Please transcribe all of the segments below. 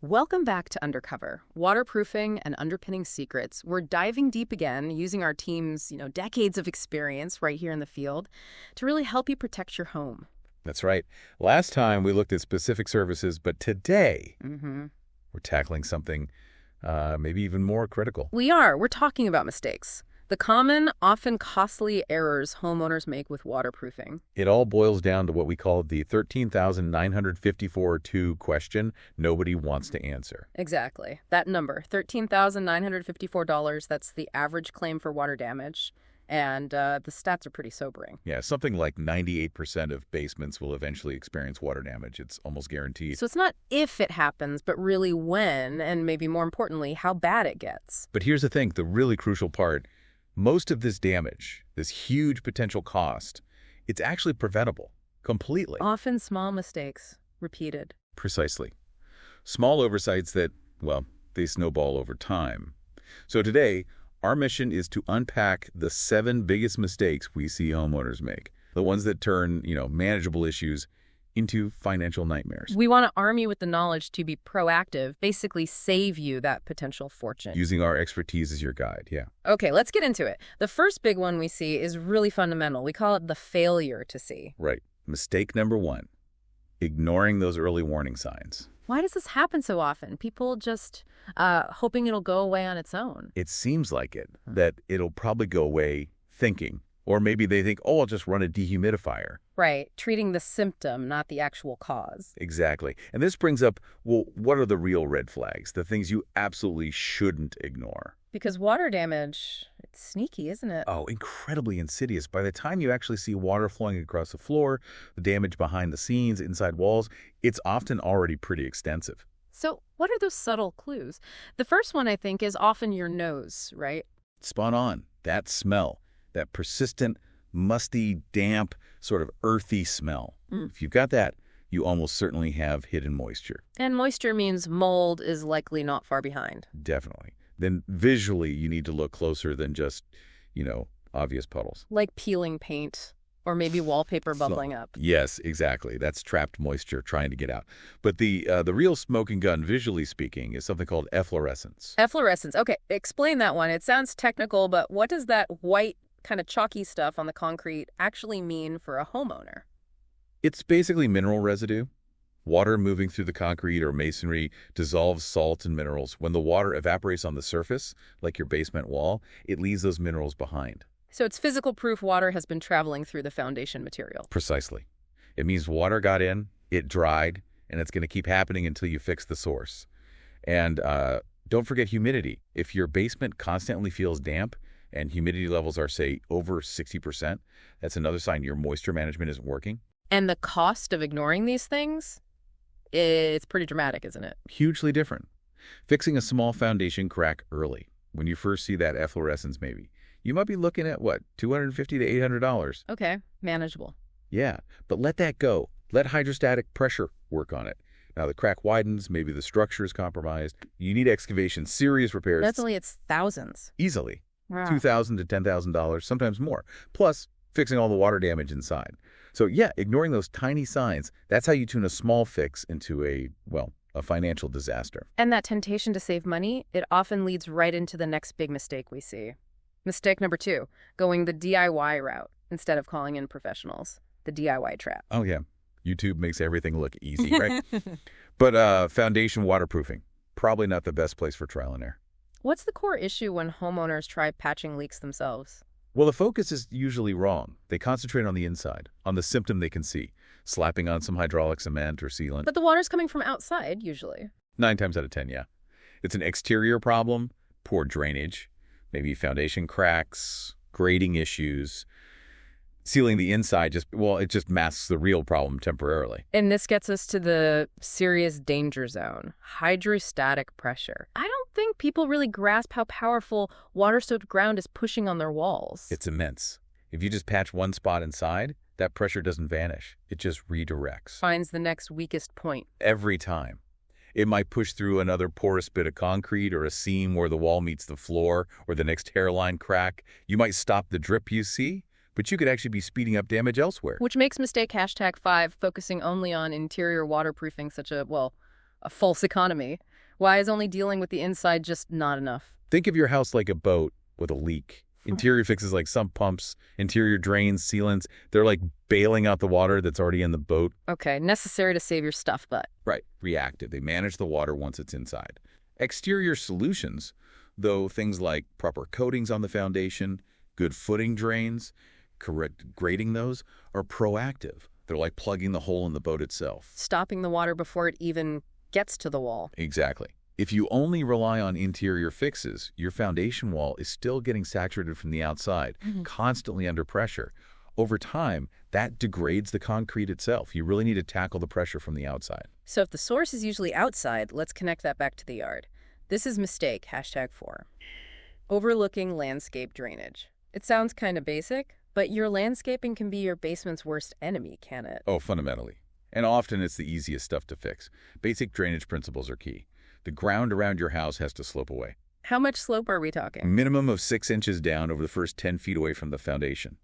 Welcome back to UnderCover, waterproofing and underpinning secrets. We're diving deep again using our team's, decades of experience right here in the field to really help you protect your home. That's right. Last time we looked at specific services, but today we're tackling something maybe even more critical. We're talking about mistakes. The common, often costly errors homeowners make with waterproofing. It all boils down to what we call the 13,954-2 question nobody wants to answer. Exactly. That number, $13,954, that's the average claim for water damage. And the stats are pretty sobering. Yeah, something like 98% of basements will eventually experience water damage. It's almost guaranteed. So it's not if it happens, but really when, and maybe more importantly, how bad it gets. But here's the thing, the really crucial part. Most of this damage, this huge potential cost, it's actually preventable completely. Often small mistakes, repeated. Precisely. Small oversights that, well, they snowball over time. So today, our mission is to unpack the 7 biggest mistakes we see homeowners make. The ones that turn, manageable issues into financial nightmares. We want to arm you with the knowledge to be proactive, basically save you that potential fortune. Using our expertise as your guide, yeah. Okay, let's get into it. The first big one we see is really fundamental. We call it the failure to see. Right. Mistake number 1, ignoring those early warning signs. Why does this happen so often? People just hoping it'll go away on its own. It seems like it, that it'll probably go away thinking. Or maybe they think, I'll just run a dehumidifier. Right, treating the symptom, not the actual cause. Exactly. And this brings up, well, what are the real red flags? The things you absolutely shouldn't ignore. Because water damage, it's sneaky, isn't it? Oh, incredibly insidious. By the time you actually see water flowing across the floor, the damage behind the scenes, inside walls, it's often already pretty extensive. So what are those subtle clues? The first one, I think, is often your nose, right? Spot on. That smell. That persistent, musty, damp, sort of earthy smell. If you've got that, you almost certainly have hidden moisture. And moisture means mold is likely not far behind. Definitely. Then visually, you need to look closer than just, obvious puddles. Like peeling paint or maybe wallpaper bubbling up. Yes, exactly. That's trapped moisture trying to get out. But the real smoking gun, visually speaking, is something called efflorescence. Efflorescence. Okay, explain that one. It sounds technical, but what does that white kind of chalky stuff on the concrete actually mean for a homeowner? It's basically mineral residue. Water moving through the concrete or masonry dissolves salt and minerals. When the water evaporates on the surface, like your basement wall, it leaves those minerals behind. So it's physical proof water has been traveling through the foundation material. Precisely. It means water got in, it dried, and it's going to keep happening until you fix the source. And don't forget humidity. If your basement constantly feels damp, and humidity levels are, say, over 60%, that's another sign your moisture management isn't working. And the cost of ignoring these things, it's pretty dramatic, isn't it? Hugely different. Fixing a small foundation crack early, when you first see that efflorescence maybe, you might be looking at, what, $250 to $800? Okay, manageable. Yeah, but let that go. Let hydrostatic pressure work on it. Now the crack widens, maybe the structure is compromised. You need excavation, serious repairs. Definitely, it's thousands. Easily. Wow. $2,000 to $10,000, sometimes more, plus fixing all the water damage inside. So yeah, ignoring those tiny signs, that's how you tune a small fix into a financial disaster. And that temptation to save money, it often leads right into the next big mistake we see. Mistake number 2, going the DIY route instead of calling in professionals. The DIY trap. Oh yeah, YouTube makes everything look easy, right? But foundation waterproofing, probably not the best place for trial and error. What's the core issue when homeowners try patching leaks themselves? Well, the focus is usually wrong. They concentrate on the inside, on the symptom they can see, slapping on some hydraulic cement or sealant. But the water's coming from outside, usually. 9 times out of 10, yeah. It's an exterior problem, poor drainage, maybe foundation cracks, grading issues. Sealing the inside it just masks the real problem temporarily. And this gets us to the serious danger zone, hydrostatic pressure. I don't think people really grasp how powerful water-soaked ground is pushing on their walls. It's immense. If you just patch one spot inside, that pressure doesn't vanish. It just redirects. Finds the next weakest point. Every time. It might push through another porous bit of concrete or a seam where the wall meets the floor or the next hairline crack. You might stop the drip you see, but you could actually be speeding up damage elsewhere. Which makes mistake #5 focusing only on interior waterproofing such a false economy. Why is only dealing with the inside just not enough? Think of your house like a boat with a leak. Interior fixes like sump pumps, interior drains, sealants, they're like bailing out the water that's already in the boat. Okay, necessary to save your stuff, but... Right, reactive. They manage the water once it's inside. Exterior solutions, though, things like proper coatings on the foundation, good footing drains, correct grading those, are proactive. They're like plugging the hole in the boat itself. Stopping the water before it even gets to the wall. Exactly. If you only rely on interior fixes, your foundation wall is still getting saturated from the outside, constantly under pressure. Over time, that degrades the concrete itself. You really need to tackle the pressure from the outside. So if the source is usually outside, let's connect that back to the yard. This is mistake, #4. Overlooking landscape drainage. It sounds kind of basic, but your landscaping can be your basement's worst enemy, can it? Oh, fundamentally. And often it's the easiest stuff to fix. Basic drainage principles are key. The ground around your house has to slope away. How much slope are we talking? Minimum of 6 inches down over the first 10 feet away from the foundation.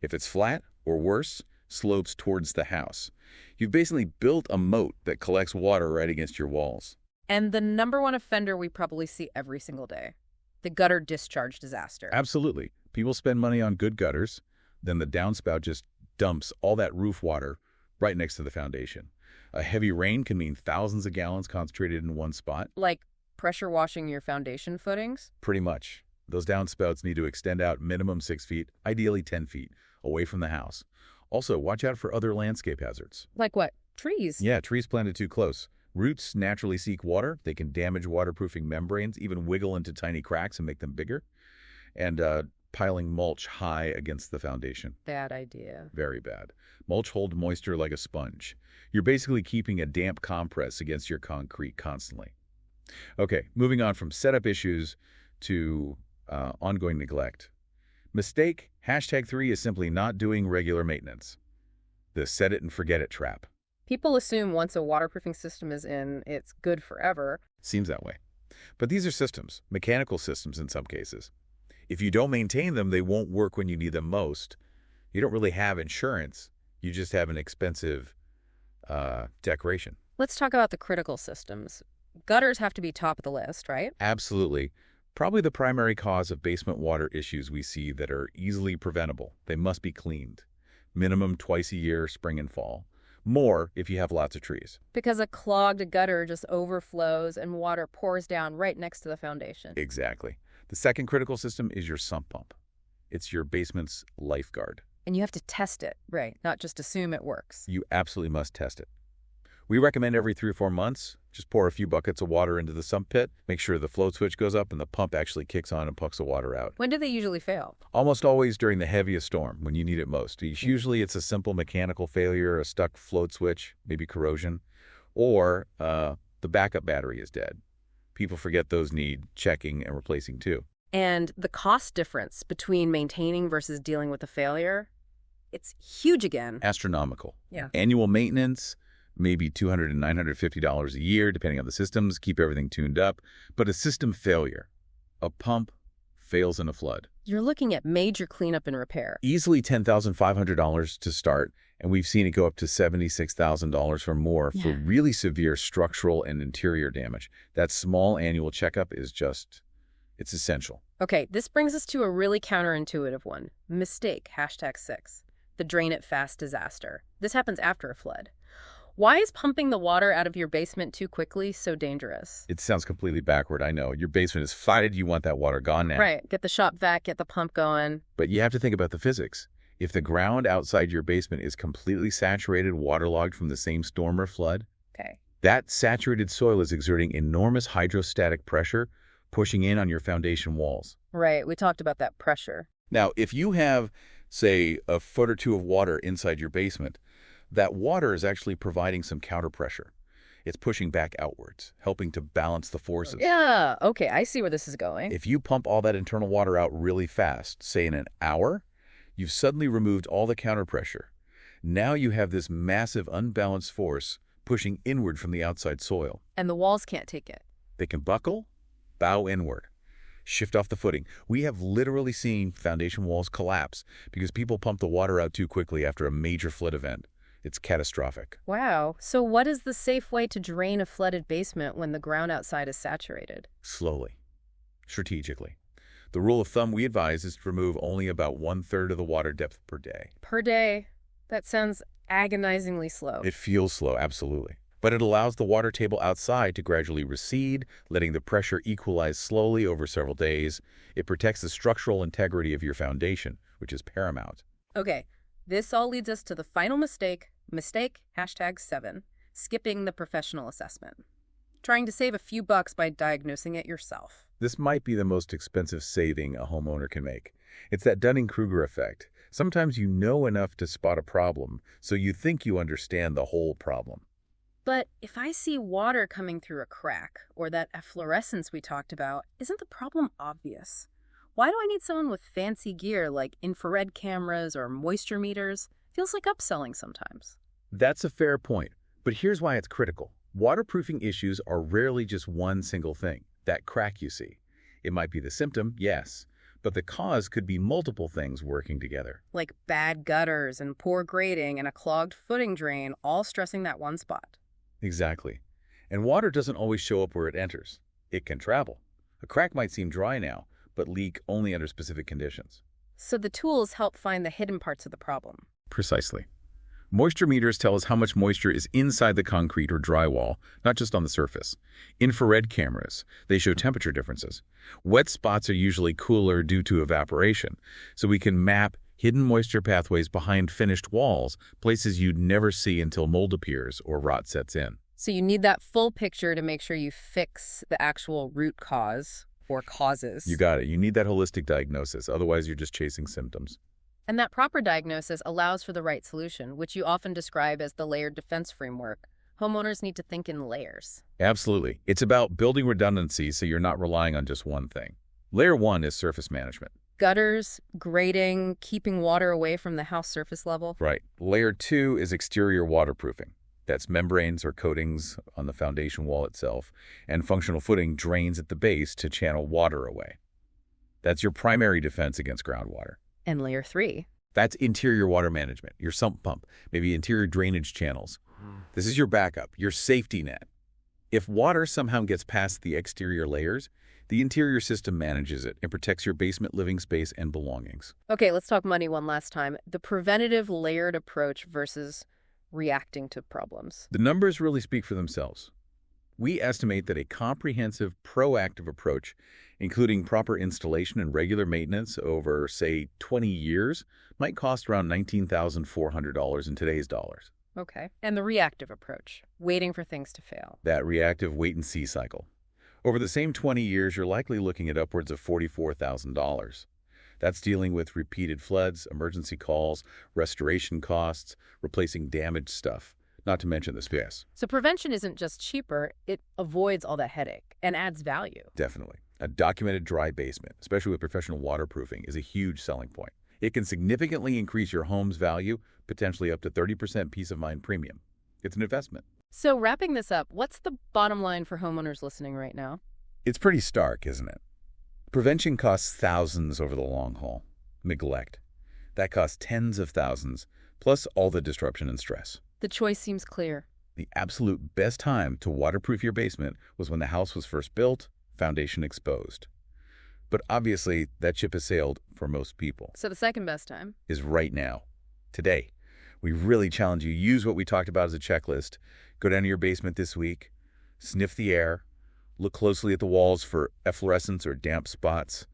If it's flat, or worse, slopes towards the house. You've basically built a moat that collects water right against your walls. And the #1 offender we probably see every single day. The gutter discharge disaster. Absolutely. People spend money on good gutters, then the downspout just dumps all that roof water right next to the foundation. A heavy rain can mean thousands of gallons concentrated in one spot. Like pressure washing your foundation footings? Pretty much. Those downspouts need to extend out minimum 6 feet, ideally 10 feet, away from the house. Also, watch out for other landscape hazards. Like what? Trees? Yeah, trees planted too close. Roots naturally seek water. They can damage waterproofing membranes, even wiggle into tiny cracks and make them bigger. And piling mulch high against the foundation. Bad idea. Very bad. Mulch holds moisture like a sponge. You're basically keeping a damp compress against your concrete constantly. Okay, moving on from setup issues to ongoing neglect. Mistake, #3 is simply not doing regular maintenance. The set it and forget it trap. People assume once a waterproofing system is in, it's good forever. Seems that way. But these are systems, mechanical systems in some cases. If you don't maintain them, they won't work when you need them most. You don't really have insurance. You just have an expensive decoration. Let's talk about the critical systems. Gutters have to be top of the list, right? Absolutely. Probably the primary cause of basement water issues we see that are easily preventable. They must be cleaned. Minimum twice a year, spring and fall. More if you have lots of trees. Because a clogged gutter just overflows and water pours down right next to the foundation. Exactly. The second critical system is your sump pump. It's your basement's lifeguard. And you have to test it, right? Not just assume it works. You absolutely must test it. We recommend every 3 or 4 months, just pour a few buckets of water into the sump pit, make sure the float switch goes up and the pump actually kicks on and pucks the water out. When do they usually fail? Almost always during the heaviest storm, when you need it most. Usually it's a simple mechanical failure, a stuck float switch, maybe corrosion, or the backup battery is dead. People forget those need checking and replacing too. And the cost difference between maintaining versus dealing with a failure, it's huge again. Astronomical. Yeah. Annual maintenance, maybe $200 and $950 a year, depending on the systems, keep everything tuned up. But a system failure, a pump fails in a flood. You're looking at major cleanup and repair. Easily $10,500 to start, and we've seen it go up to $76,000 or more for really severe structural and interior damage. That small annual checkup is just, it's essential. Okay, this brings us to a really counterintuitive one. Mistake, #6. The drain it fast disaster. This happens after a flood. Why is pumping the water out of your basement too quickly so dangerous? It sounds completely backward, I know. Your basement is flooded, you want that water gone now. Right, get the shop vac, get the pump going. But you have to think about the physics. If the ground outside your basement is completely saturated, waterlogged from the same storm or flood, Okay. that saturated soil is exerting enormous hydrostatic pressure, pushing in on your foundation walls. Right, we talked about that pressure. Now, if you have, say, a foot or two of water inside your basement, that water is actually providing some counter pressure. It's pushing back outwards, helping to balance the forces. Yeah, okay, I see where this is going. If you pump all that internal water out really fast, say in an hour, you've suddenly removed all the counter pressure. Now you have this massive unbalanced force pushing inward from the outside soil. And the walls can't take it. They can buckle, bow inward, shift off the footing. We have literally seen foundation walls collapse because people pump the water out too quickly after a major flood event. It's catastrophic. Wow. So what is the safe way to drain a flooded basement when the ground outside is saturated? Slowly, strategically. The rule of thumb we advise is to remove only about 1/3 of the water depth per day. Per day? That sounds agonizingly slow. It feels slow, absolutely. But it allows the water table outside to gradually recede, letting the pressure equalize slowly over several days. It protects the structural integrity of your foundation, which is paramount. Okay, this all leads us to the final mistake, #7, skipping the professional assessment. Trying to save a few bucks by diagnosing it yourself. This might be the most expensive saving a homeowner can make. It's that Dunning-Kruger effect. Sometimes you know enough to spot a problem, so you think you understand the whole problem. But if I see water coming through a crack, or that efflorescence we talked about, isn't the problem obvious? Why do I need someone with fancy gear like infrared cameras or moisture meters? Feels like upselling sometimes. That's a fair point, but here's why it's critical. Waterproofing issues are rarely just one single thing, that crack you see. It might be the symptom, yes, but the cause could be multiple things working together. Like bad gutters and poor grading and a clogged footing drain, all stressing that one spot. Exactly. And water doesn't always show up where it enters. It can travel. A crack might seem dry now, but leak only under specific conditions. So the tools help find the hidden parts of the problem. Precisely. Moisture meters tell us how much moisture is inside the concrete or drywall, not just on the surface. Infrared cameras, they show temperature differences. Wet spots are usually cooler due to evaporation, so we can map hidden moisture pathways behind finished walls, places you'd never see until mold appears or rot sets in. So you need that full picture to make sure you fix the actual root cause or causes. You got it. You need that holistic diagnosis, otherwise you're just chasing symptoms. And that proper diagnosis allows for the right solution, which you often describe as the layered defense framework. Homeowners need to think in layers. Absolutely. It's about building redundancy so you're not relying on just one thing. Layer 1 is surface management. Gutters, grading, keeping water away from the house surface level. Right. Layer 2 is exterior waterproofing. That's membranes or coatings on the foundation wall itself, and functional footing drains at the base to channel water away. That's your primary defense against groundwater. And layer 3. That's interior water management, your sump pump, maybe interior drainage channels. This is your backup, your safety net. If water somehow gets past the exterior layers, the interior system manages it and protects your basement living space and belongings. Okay, let's talk money one last time. The preventative layered approach versus reacting to problems. The numbers really speak for themselves. We estimate that a comprehensive, proactive approach, including proper installation and regular maintenance over, say, 20 years, might cost around $19,400 in today's dollars. Okay. And the reactive approach, waiting for things to fail. That reactive wait-and-see cycle. Over the same 20 years, you're likely looking at upwards of $44,000. That's dealing with repeated floods, emergency calls, restoration costs, replacing damaged stuff, not to mention the space. So prevention isn't just cheaper, it avoids all that headache and adds value. Definitely. A documented dry basement, especially with professional waterproofing, is a huge selling point. It can significantly increase your home's value, potentially up to 30% peace of mind premium. It's an investment. So wrapping this up, what's the bottom line for homeowners listening right now? It's pretty stark, isn't it? Prevention costs thousands over the long haul. Neglect. That costs tens of thousands, plus all the disruption and stress. The choice seems clear. The absolute best time to waterproof your basement was when the house was first built, foundation exposed. But obviously, that ship has sailed for most people. So the second best time? Is right now. Today. We really challenge you. Use what we talked about as a checklist. Go down to your basement this week. Sniff the air. Look closely at the walls for efflorescence or damp spots.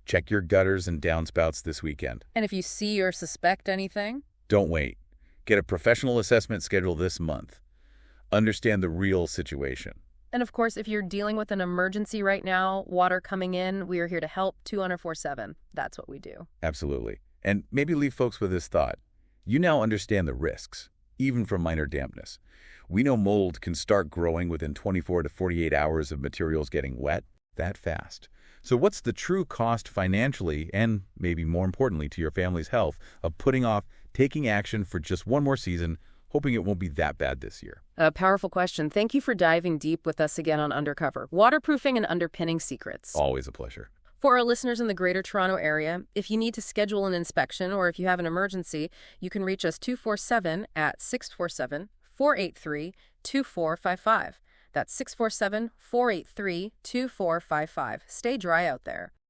Check your gutters and downspouts this weekend. And if you see or suspect anything? Don't wait. Get a professional assessment scheduled this month. Understand the real situation. And of course, if you're dealing with an emergency right now, water coming in, we are here to help 24/7. That's what we do. Absolutely. And maybe leave folks with this thought. You now understand the risks, even from minor dampness. We know mold can start growing within 24 to 48 hours of materials getting wet, that fast. So what's the true cost financially and, maybe more importantly, to your family's health of putting off taking action for just one more season, hoping it won't be that bad this year? A powerful question. Thank you for diving deep with us again on UnderCover. Waterproofing and underpinning secrets. Always a pleasure. For our listeners in the Greater Toronto Area, if you need to schedule an inspection or if you have an emergency, you can reach us 247 at 647-483-2455. That's 647-483-2455. Stay dry out there.